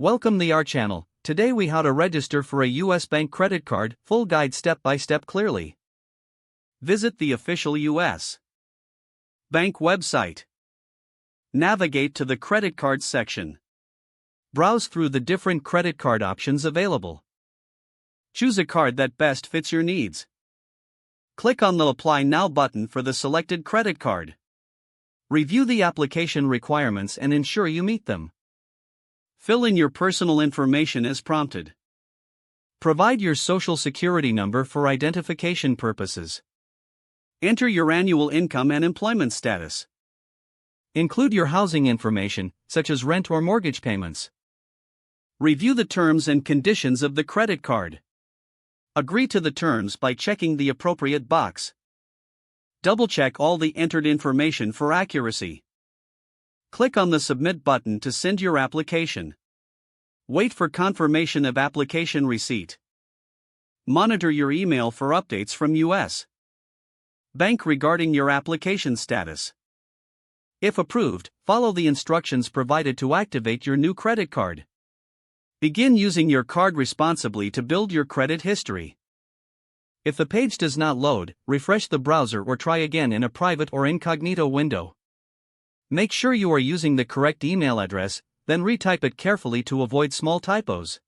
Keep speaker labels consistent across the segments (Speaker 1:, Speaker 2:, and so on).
Speaker 1: Welcome to our channel. Today we how to register for a US bank credit card, full guide step by step clearly. Visit the official US bank website. Navigate to the credit cards section. Browse through the different credit card options available. Choose a card that best fits your needs. Click on the Apply Now button for the selected credit card. Review the application requirements and ensure you meet them. Fill in your personal information as prompted. Provide your social security number for identification purposes. Enter your annual income and employment status. Include your housing information, such as rent or mortgage payments. Review the terms and conditions of the credit card. Agree to the terms by checking the appropriate box. Double-check all the entered information for accuracy. Click on the Submit button to send your application. Wait for confirmation of application receipt. Monitor your email for updates from US bank regarding your application status. If approved, follow the instructions provided to activate your new credit card. Begin using your card responsibly to build your credit history. If the page does not load, refresh the browser or try again in a private or incognito window. Make sure you are using the correct email address, then retype it carefully to avoid small typos.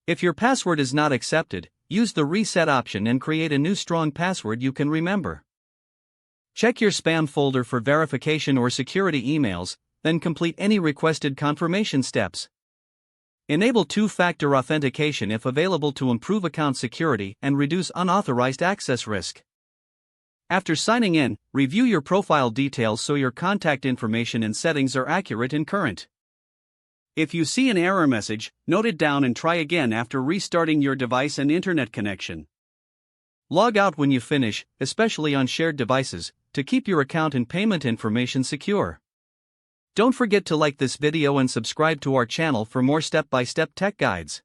Speaker 1: If your password is not accepted, use the reset option and create a new strong password you can remember. Check your spam folder for verification or security emails, then complete any requested confirmation steps. Enable two-factor authentication if available to improve account security and reduce unauthorized access risk. After signing in, review your profile details so your contact information and settings are accurate and current. If you see an error message, note it down and try again after restarting your device and internet connection. Log out when you finish, especially on shared devices, to keep your account and payment information secure. Don't forget to like this video and subscribe to our channel for more step-by-step tech guides.